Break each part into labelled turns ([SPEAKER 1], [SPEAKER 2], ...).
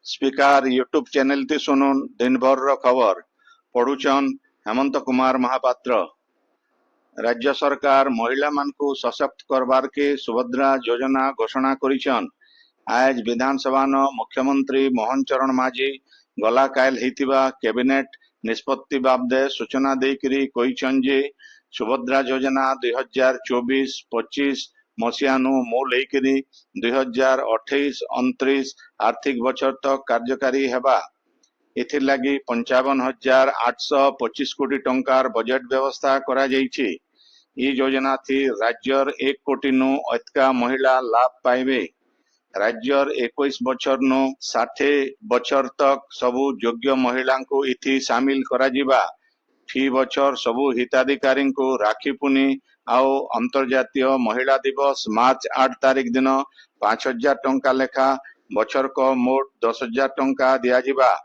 [SPEAKER 1] Speaker YouTube channel ती सुनुन दिन भर रो खबर पढ़ुचन हेमंत कुमार महापात्र। राज्य सरकार महिला मानकु सशक्त करबार के सुभद्रा योजना घोषणा करिछन। आज विधानसभा न मुख्यमंत्री मोहन चरण माझी गला कायल हेतिबा कैबिनेट निष्पत्ति बाबदे सूचना देकरी कहिछन जे सुभद्रा योजना 2024-25 मसीहानु मूल हेकरी 2028-29 आर्थिक बछर तक कार्यकारी हेबा। एथिर लागी 55,825 कोटी टंकार बजेट व्यवस्था करा जाइछि। ई योजना थी राज्यर 1 कोटी नु अधिका महिला लाभ पाइबे। राज्यर 21 बछर नु 60 बछर तक सबु योग्य महिला को इथि शामिल करा जिबा। फी बछर सबु हिताधिकारी को राखी पुनी आउ अंतर्जातीय महिला दिवस मार्च 8 तारीख दिन 5,000 टंका लेखा बछर को मोट 10,000 टंका दिया जिबा।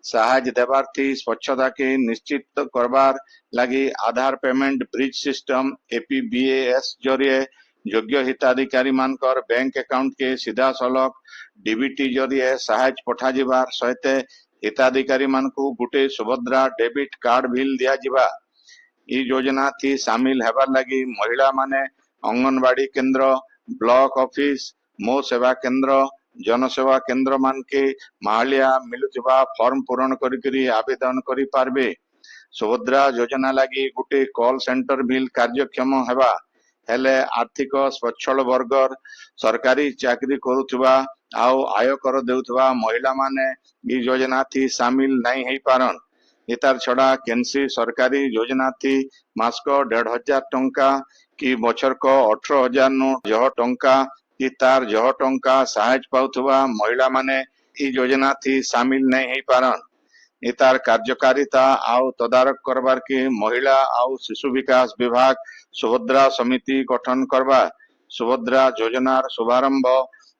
[SPEAKER 1] साहाय्य देवार थी स्वच्छता के निश्चित करबार लगी आधार पेमेंट ब्रिज सिस्टम एपीबीएस जरिए योग्य हिताधिकारी मानकर बैंक अकाउंट के सीधा सलख डीबीटी जरिए साहाय्य पठा जिबार सहित हिताधिकारी मानकु गुटे सुभद्रा डेबिट कार्ड बिल दिया जिबा। ई योजना थी शामिल हेबार लगी महिला माने अंगनवाड़ी केंद्र, ब्लॉक ऑफिस, मो सेवा केंद्र, जनसेवा केंद्र मान के मालिया मिलुथिबा फॉर्म पूरण करी आवेदन करी पारबे। सुभद्रा योजना लगी गुटे कॉल सेंटर बिल कार्यक्षम हेबा। हेले आर्थिक स्वच्छल वर्गर सरकारी चाकरी करुथिबा आउ आयकर देउथिबा महिला माने ई योजना थी शामिल नहीं हेई पारन। इतार छड़ा केंसी सरकारी योजना थी मासक 1,500 टंका कि बछर को 18,000 नु जह टंका कि तार जह टंका साहाय्य पाउथुबा महिला माने ई योजना थी शामिल नहीं हेई पारन। इतार कार्यकारिता आउ तदारक करबार के महिला आउ शिशु विकास विभाग सुभद्रा समिति गठन करबा। सुभद्रा योजनार शुभारंभ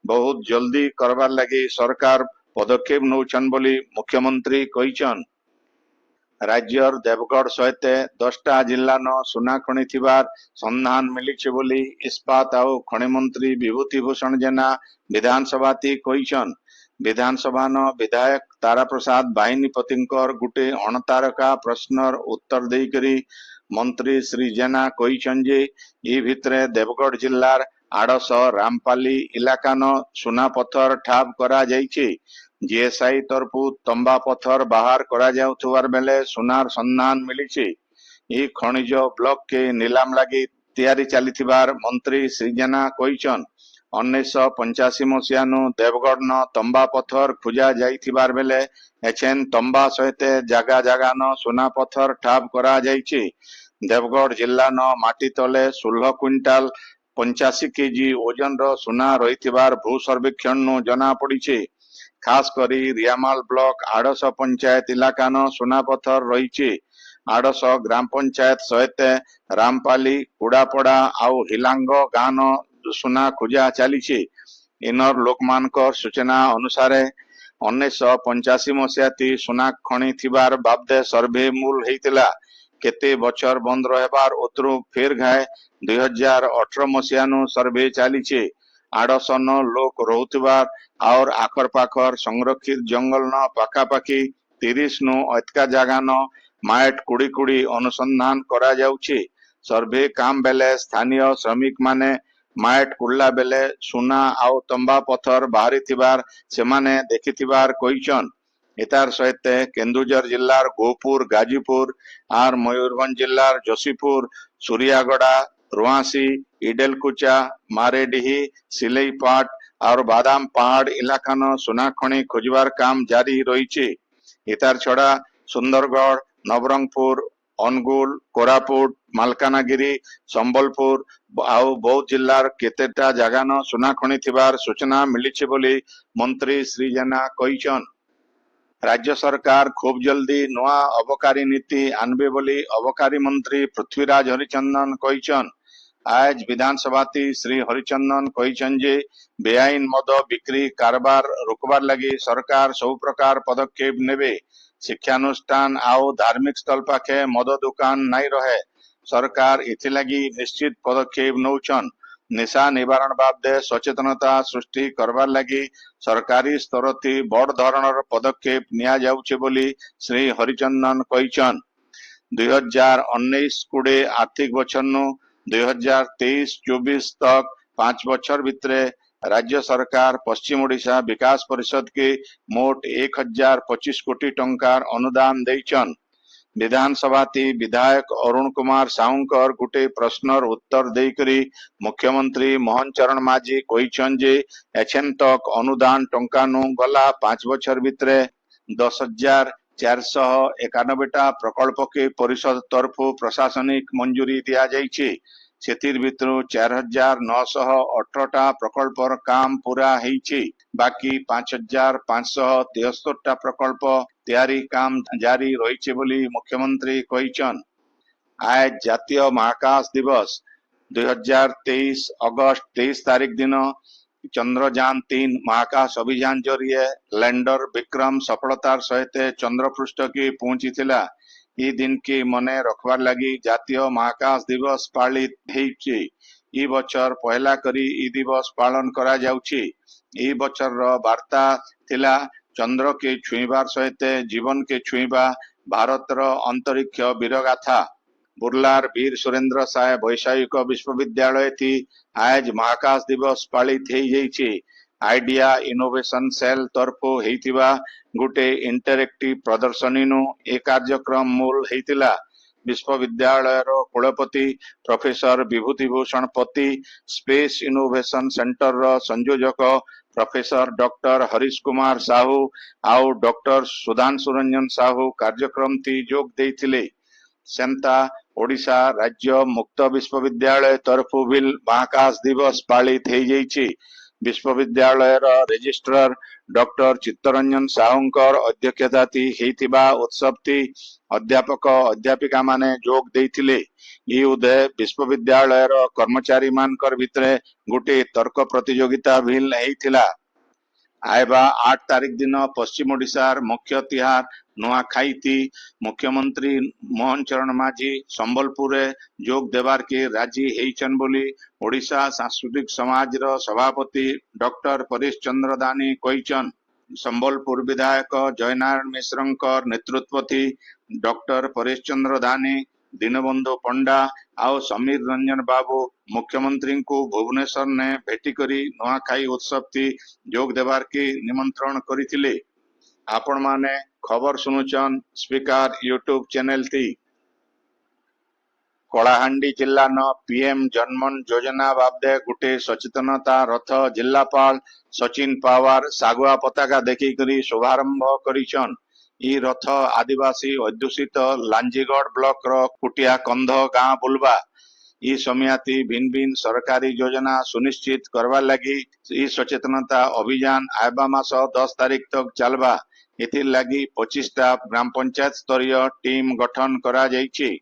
[SPEAKER 1] बहुत जल्दी करबार लगी सरकार पदक्षेप नौछन बोली मुख्यमंत्री कहिछन। राज्यर देवगढ़ सहित 10टा जिला न सुना खनि थिबार संधान मिलिছে बोली इस्पात आउ खनि मंत्री विभूति भूषण जेना विधानसभा ती कहिछन। विधानसभा न विधायक तारा प्रसाद बाहिनीपतिंकर गुटे अणतारका प्रश्नर उत्तर देकरी मंत्री श्री जेना कहिछन जे ई भितरे देवगढ़ जिल्लार आड़स रामपाली इलाका न सुना पत्थर ठाब करा जाइछि। जीएसआई तरफु तंबा पत्थर बाहर करा जाउथुवार बेले सुनार संधान मिलिछि। ई खनिज ब्लॉक के नीलाम लागी तैयारी चलीथिबार मंत्री श्री जेना कहिछन। 1985 मसीहा नु देवगढ़ न तंबा पत्थर खुजा जाइथिबार बेले एछेन तंबा सहित जागा जागा न सुना पत्थर ठाब करा जाइछि। देवगढ़ जिल्ला न माटी तले 16 क्विंटाल 85 केजी ओजन रो सुना रहिथिबार भू सर्वेक्षण नु जना पड़िछि। खास करी रियामाल ब्लॉक आड़स पंचायत इलाका न सुना पत्थर रहिछि। आड़स ग्राम पंचायत सहित रामपाली कुड़ापड़ा आउ हिलांग गाँ न सुना खुजा चलीछि। इनर लोकमानकर सूचना अनुसार 1985 मसीहा ती सुना खणी थिबार बाबदे सर्वे मूल हेतिला। केते बछर बंद रहबार ओतरु फेर घाय 2018 मसीहा नु सर्वे चलीछि। आड़स न लोक रहुथिबार और आखर पाखर संरक्षित जंगल न पाखापाखी 30 नु अधिका जागा न माइट कुड़ी कुड़ी अनुसंधान करा जाउछि। सर्वे काम बेले स्थानीय श्रमिक माने माइट कुड़ला बेले सुना आउ तंबा पत्थर बाहरी थिबार से माने देखिथिबार कहिछन। इतार सहित केन्दुझर जिल्लार गोपुर गाजीपुर और मयूरभंज जिल्लार जोशीपुर सूर्यागड़ा रुआसी इडेलकुचा मारेडिही सिलेईपाट और बादाम पहाड़ इलाका न सुना खणी खोजबार काम जारी रही। इतार छड़ा सुंदरगढ़ नवरंगपुर अनुगुल कोरापुट मालकानगिरी संबलपुर आउ बौद्ध जिल्लार केतेटा जागा न सुना खणी थिबार सूचना मिलिছে बोली मंत्री श्री जेना कहिछन। राज्य सरकार खूब जल्दी नुआ अबकारी नीति आनबे बोली अबकारी मंत्री पृथ्वीराज हरिचंदन कहिछन। आज विधानसभा श्री हरिचंदन कहिछन जे बेआईन मद बिक्री कारबार रोकबार लगी सरकार सब प्रकार पदक्षेप नेबे। शिक्षानुष्ठान आउ धार्मिक स्थल पाखे मद दुकान नाई रहे। सरकार इथिलागी निश्चित पदक्षेप नौछन। निशा निवारण बाबदे सचेतनता सृष्टि करबार लगी सरकारी स्तर थी बड़ धरणर पदक्षेप निया जाउछे बोली श्री हरिचंदन कहिछन। 2019-20 आर्थिक बछर नु 2023-24 तक 5 बछर भितरे राज्य सरकार पश्चिम ओडिशा विकास परिषद के मोट 1025 कोटी टंकार अनुदान देइछन। विधानसभा थी विधायक अरुण कुमार साहुंकर गुटे प्रश्नर उत्तर देकरी मुख्यमंत्री मोहन चरण माझी कहिछन जे एछेन तक अनुदान टंका नु गला 5 बछर भितरे 10,491 प्रकल्प के परिषद तरफु प्रशासनिक मंजूरी दिया जाइछि। सेतिर भितरु 4,918 प्रकल्पर काम पूरा हेइछि। बाकी 5,573 प्रकल्प तैयारी काम जारी रहिछि बोली मुख्यमंत्री कहिछन। आज जातीय महाकाश दिवस 2023 अगस्त 23 तारीख दिन चंद्रयान 3 महाकाश अभियान जरिए लैंडर विक्रम सफलतार सहित चंद्रपृष्ठ की पहुंची थिला। ई दिन की मने रखबार लगी जातीय महाकाश दिवस पालित हेइछि। ई बछर पहला करी ई दिवस पालन करा जाउछि। ई बछर रो वार्ता थिला चंद्र के छुईबार सहित जीवन के छुईबा भारत रो अंतरिक्ष वीरगाथा। बुर्लार वीर सुरेंद्र साय वैषयिक विश्वविद्यालय थी आज महाकाश दिवस पालित हेइ जाइछि। आइडिया इनोवेशन सेल तरफो हेइतिबा गुटे इंटरेक्टिव प्रदर्शनी नु ए कार्यक्रम मूल हेइतिला। विश्वविद्यालय रो कुलपति प्रोफेसर विभूतिभूषण पति, स्पेस इनोवेशन सेंटर रो संयोजक प्रोफेसर डॉक्टर हरीश कुमार साहू आउ डॉक्टर सुधांशु रंजन साहू कार्यक्रम थी जोग देइथिले। सेंता ओडिशा राज्य मुक्त विश्वविद्यालय तरफु भी महाकाश दिवस पालित हेइ जाइछि। विश्वविद्यालय रजिस्ट्रार डॉक्टर चित्तरंजन साहुंकर अध्यक्षता थी हेइतिबा उत्सव थी अध्यापक अध्यापिका माने जोग देइथिले। ई उदय विश्वविद्यालय कर्मचारी मानकर भितरे गुटे तर्क प्रतियोगिता भी हेइथिला। आयबा 8 तारीख दिन पश्चिम ओडिशार मुख्य तिहार नुआखाई थी मुख्यमंत्री मोहन चरण माझी संबलपुर जोग देवार के राजी हेइछन बोली ओडिशा सांस्कृतिक समाज रो सभापति डॉक्टर परेश चंद्र दानी कहिछन। संबलपुर विधायक जयनारायण मिश्रंकर नेतृत्व थी डॉक्टर परेश चंद्र दानी, दीनबंधु पंडा आउ समीर रंजन बाबू मुख्यमंत्री को भुवनेश्वर ने भेटी करी नुआखाई उत्सव थी जोग देवार के निमंत्रण करिथिले। आपण माने खबर सुनुचन स्पीकर यूट्यूब चैनल थी। कलाहांडी जिल्ला न पीएम जनमन योजना बाबदे गुटे सचेतनता रथ जिल्लापाल सचिन पावार सागुआ पताका देखी करी शुभारंभ करिछन। ई रथ आदिवासी अध्युषित लांजीगढ़ ब्लॉक रो कुटिया कंध गां बुलबा। ई समियाती भिन्न भिन्न सरकारी योजना सुनिश्चित करवा लगी ई सचेतनता अभियान आयबा मास 10 तारीख तक चलबा। एथिर लगी 25टा ग्राम पंचायत स्तरीय टीम गठन करा जाइछि।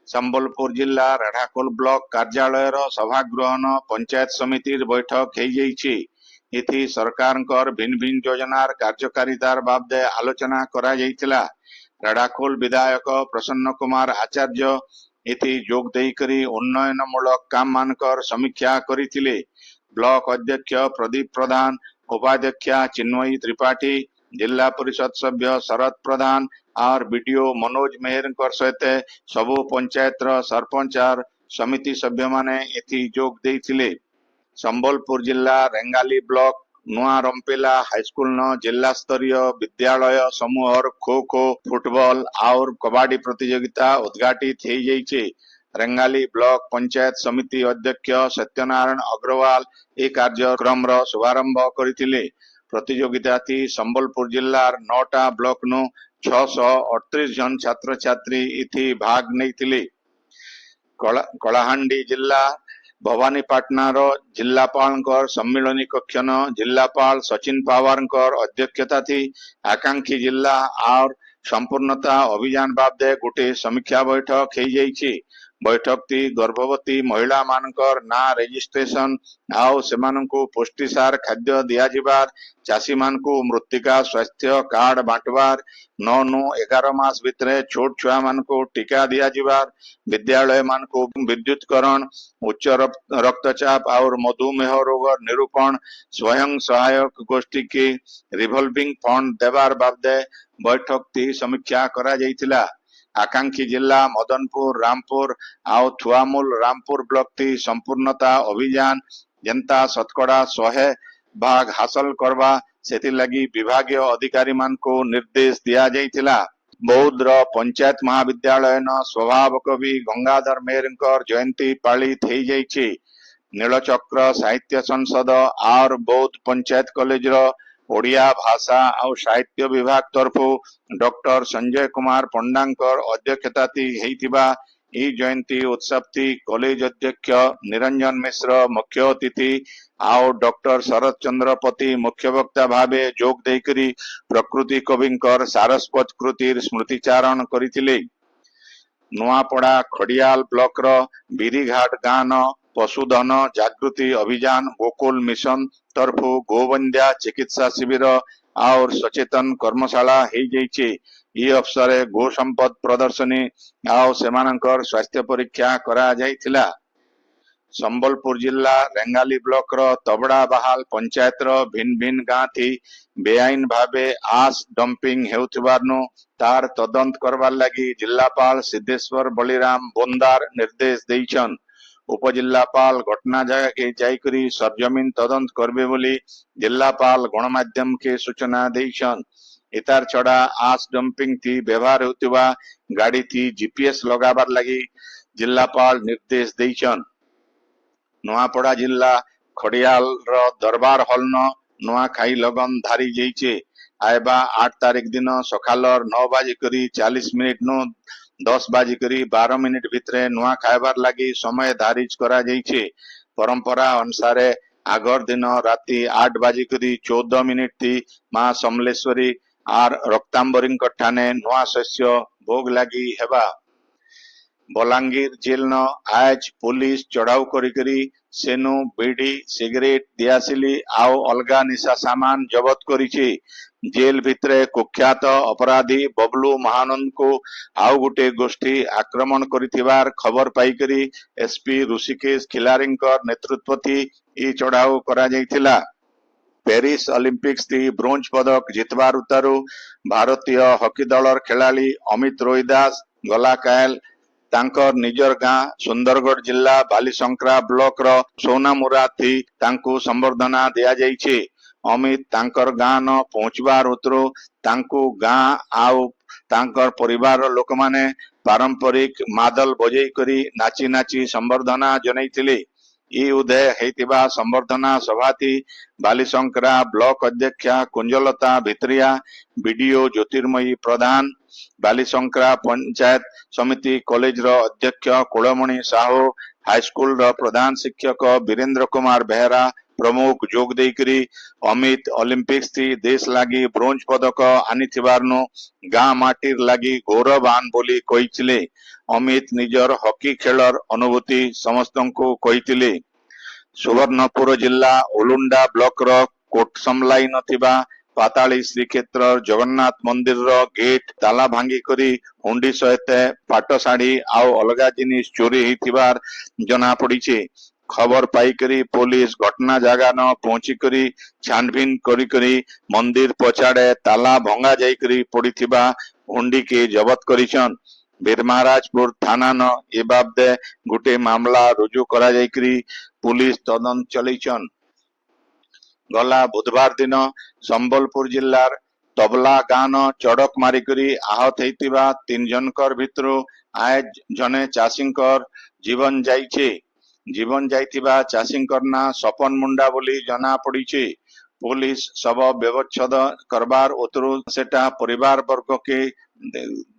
[SPEAKER 1] संबलपुर जिला राढ़ाखोल ब्लॉक कार्यालय सभागृह न पंचायत समिति बैठक हेइ जाइछि। इथि सरकार भिन्न भिन्न योजनार कार्यकारितार बाबदे आलोचना करा जाइथिला। राढ़ाखोल विधायक प्रसन्न कुमार आचार्य इथि जोग देइकरी उन्नयनमूलक काम मानकर समीक्षा करिथिले। ब्लॉक अध्यक्ष प्रदीप प्रधान, उपाध्यक्षा चिन्मयी त्रिपाठी, जिला परिषद सभ्य शरद प्रधान और बीडीओ मनोज मेहर सहित सबु पंचायत सरपंच और समिति सभ्य माने एथि जोग देइथिले। संबलपुर जिला रेंगाली ब्लॉक नुआ रंपेला हाईस्कूल न जिला स्तरीय विद्यालय समूह खो खो, फुटबॉल और कबाडी प्रतियोगिता उद्घाटित हेइ जाइछे। रेंगाली ब्लॉक पंचायत समिति अध्यक्ष सत्यनारायण अग्रवाल ए कार्यक्रम शुभारंभ करिथिले। प्रतियोगिता थी संबलपुर जिलार 9टा ब्लॉक नु 638 जन छात्र छात्री इथि भाग नैथिले। कलाहांडी जिला भवानीपाटना जिलापाल सम्मिलनी कक्ष न जिलापाल सचिन पावार अध्यक्षता थी आकांक्षी जिला और संपूर्णता अभियान बाबदे गोटे समीक्षा बैठक हेइ जाइछि। बैठक ती गर्भवती महिला मानकर ना रजिस्ट्रेशन आउ सेमानंकु पुष्टिसार खाद्य दिया जिबार चाषी मानकु मृत्तिका स्वास्थ्य कार्ड बांटवार 9 नु 11 मास भितरे छोट छुआ मानकु टीका दिया जिबार विद्यालय मानकु विद्युतकरण उच्च रक्तचाप और मधुमेह रोग निरूपण स्वयं सहायक गोष्ठी की रिवॉल्विंग फंड देवार बाबदे बैठक ती समीक्षा करा जाइतिला। आकांक्षी जिला मदनपुर रामपुर आउ थुआमूल रामपुर ब्लॉक ती संपूर्णता अभियान जनता शतकड़ा 100 भाग हासिल करवा सेति लगी विभागीय अधिकारी मान को निर्देश दिया जाइतिला। बौद्ध पंचायत महाविद्यालय न स्वभाव कवि गंगाधर मेहरकर जयंती पालित हो जाइछि। नीलचक्र साहित्य संसद और बौद्ध पंचायत कॉलेज ओडिया भाषा और साहित्य विभाग तरफु डॉक्टर संजय कुमार पंडांकर अध्यक्षताती हेइतिबा ई जयंती उत्सव ती कॉलेज अध्यक्ष निरंजन मिश्र मुख्य अतिथि आउ डॉक्टर शरद चंद्रपति मुख्य वक्ता भावे जोग देकरी प्रकृति कविंकर सारस्वत कृतिर स्मृतिचारण करिथिले। नुआपड़ा खड़ियाल ब्लॉक रो बिरीघाट गान पशुधन जागृति अभियान गोकुल मिशन तरफु गोवंद्या चिकित्सा शिविर और सचेतन कर्मशाला हो जाइए। ई अवसर गो संपद प्रदर्शनी और सेमानंकर स्वास्थ्य परीक्षा करा जाइथिला। संबलपुर जिला रेंगाली ब्लॉक रो तबड़ा बहाल पंचायत रो भिन्न भिन्न गाँ थी बेआईन भावे आस डंपिंग हेउथिबारनु तार तदंत करवार लगी जिलापाल सिद्धेश्वर बलिराम बोंदार निर्देश देइछन। उपजिल्लापाल घटना जगह के जाइकरी सरजमीन तदंत करबे बोली जिलापाल गणमाध्यम के सूचना देइछन। इतार छड़ा आस डंपिंग थी व्यवहार होतिबा गाड़ी थी जीपीएस लगाबार लगी जिलापाल निर्देश देइछन। नुआपड़ा जिला खड़ियाल रो दरबार हॉल न नुआखाई लगन धारी जाइछे। आयबा 8 तारीख दिन सकालर 9:40 नु 10:12 भितरे नुआ खाइबार लगी समय धारिज करा जाइछे। परंपरा अनुसार आगर दिन राति 8:14 थी मां समलेश्वरी आर रक्तांबरी ठाने नुआ शस्य भोग लगी हेबा। बलांगीर जेल न आज पुलिस चढ़ाऊ करी सेनु बीड़ी सिगरेट दियासिली आउ अलगा निशा सामान जबत करिछि। जेल भितरे कुख्यात अपराधी बबलू महानंद को आउ गुटे गोष्ठी आक्रमण करिथिबार खबर पाइकरी एसपी ऋषिकेश खिलारींकर नेतृत्व थी ई चढ़ाऊ करा जाइथिला। पेरिस ओलंपिक्स थी ब्रोंज पदक जितबार उतारू भारतीय हॉकी दलर खिलाड़ी अमित रोहिदास गलाकायल तांकर निजर गां सुंदरगढ़ जिला बालीशंकरा ब्लॉक रो सोनामुरा थी तांकु संबर्धना दिया जाइछे। अमित तांकर गां न पहुंचबार उतरो तांकु गां आउ तांकर परिवार लोक माने पारंपरिक मादल बजई करी नाची नाची संबर्धना जनैथिले। ई उदय हेतिबा संबर्धना सभा थी बालीशंकरा ब्लॉक अध्यक्षा कुंजलता भित्रिया बीडीओ ज्योतिर्मयी प्रधान बालीशंकरा पंचायत समिति कॉलेज रो अध्यक्ष कुलमणि साहू हाईस्कूल रो प्रधान शिक्षक वीरेंद्र कुमार बेहरा प्रमुख जोग देकरी अमित ओलंपिक्स थी देश लागी ब्रोंज पदक आनिथिबारनु गां माटीर लागी गौरवान बोली कहिथिले। अमित निजर हॉकी खेलर अनुभूति समस्तंकु कहिथिले। सुवर्णपुर जिला ओलुंडा ब्लॉक रो कोटसमलाई नथिबा पाताली श्रीक्षेत्र जगन्नाथ मंदिर रो गेट ताला भांगी करी हुंडी सहित पाट शाढ़ी आउ अलगा जिनिस चोरी हिथिबार जना पड़ीछे। खबर पाइकरी पुलिस घटना जगह न पहुंची करी छानबीन करी करी मंदिर पछाड़े ताला भंगा जाइकरी पड़ीथिबा हुंडी के जबत करिछन। बीरमहाराजपुर थाना न ए बाबदे गुटे मामला रुजु करा जाइकरी पुलिस तदंत चलैछन। गला बुधवार दिन संबलपुर जिलार तबला गान चड़क मारिकरी आहत हेतिबा 3 जनकर भितरु आज जने चाषींकर जीवन जाइछे। जीवन जाइतिबा चाषींकर ना सपन मुंडा बोली जना पड़ीछे। पुलिस सब व्यवच्छेद करबार उतरु सेटा परिवार वर्ग के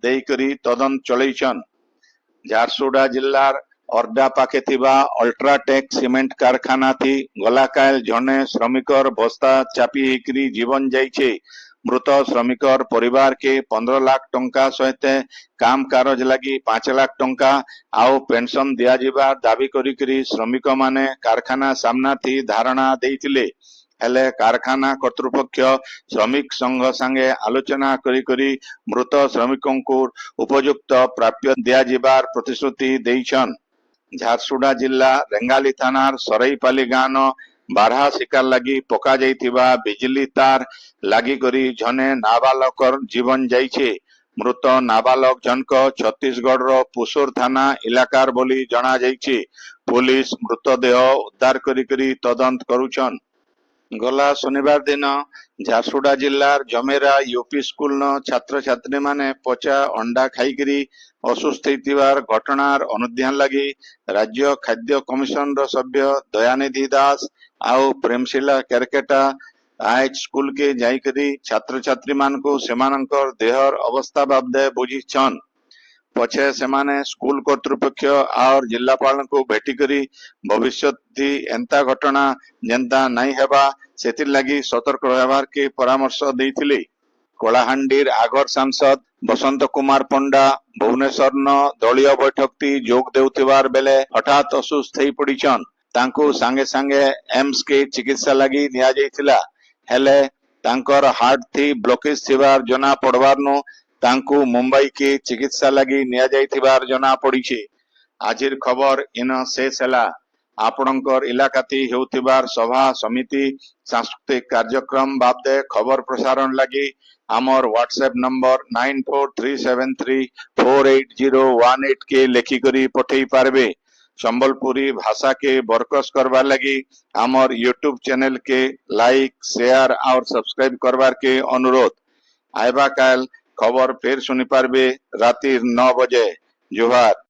[SPEAKER 1] देकरी तदंत चलैछन। झारसुगुड़ा जिल्लार अर्डा पाखे थिबा अल्ट्राटेक सीमेंट कारखाना थी गलाकायल जने श्रमिकर बस्ता चापी हेकरी जीवन जाइछे। मृत श्रमिकर परिवार के 15 लाख टंका सहित काम कारज लगी 5 लाख टंका आउ पेंशन दिया जिबार दाबी करी श्रमिक माने कारखाना सामना थी धारणा देइथिले हेले कारखाना कर्तृपक्ष श्रमिक संघ संगे आलोचना करी मृत श्रमिकों को उपयुक्त प्राप्य दिया जिबार प्रतिश्रुति देइछन। झारसुगुड़ा जिला रेंगाली थानार सरईपाली गाँव बारहा शिकार लगी पका जाइथिबा बिजली तार लागी करी जने नाबालकर जीवन जाइछे। मृत नाबालक जनक छत्तीसगढ़ रो पुसुर थाना इलाकार बोली जना जाइछे। पुलिस मृतदेह उद्धार करी तदंत करुछन। गला शनिवार दिन झारसुगुड़ा जिल्लार जमेरा यूपी स्कूल न छात्र छात्री माने पचा अंडा खाईकरी असुस्थ होइतिबार घटनार अनुध्यान लगी राज्य खाद्य कमिशन रो सभ्य दयानिधि दास आउ प्रेमशिला केरकेटा आज स्कूल के जाइकरी छात्र छात्री मान को सेमानंकर देहर अवस्था बाबदे बुझीछन। पछे सेमाने स्कूल कर्तृपक्ष और जिलापाल को भेटी करी भविष्य थी एंता घटना जेंता नहीं हेबा सेतिर लगी सतर्क रहबार के परामर्श देइथिले। कलाहांडीर आगर सांसद बसंत कुमार पंडा भुवनेश्वर न दलीय बैठक टी जोग देउथिबार बेले हठात असुस्थ होई पड़िछन। तांको सांगे सांगे एम्स के चिकित्सा लगी निया जाइथिला हेले तांकर हार्ट थी ब्लॉकेज थिबार जना पड़वारनु तांको मुंबई के चिकित्सा लगी निया जाइथिबार जना पड़िछे। आजिर खबर इन शेष हैला। आपणकर इलाकाती हेउथिबार सभा समिति सांस्कृतिक कार्यक्रम बाबदे खबर प्रसारण लगी आमर व्हाट्सएप नंबर 9437348018 के लेखी करी पठेई पारबे। संबलपुरी भाषा के बरकस करवार लगी आमर यूट्यूब चैनल के लाइक शेयर और सब्सक्राइब करवार के अनुरोध। आइबा काल खबर फिर सुनी पारबे रातिर 9 बजे। जोहार।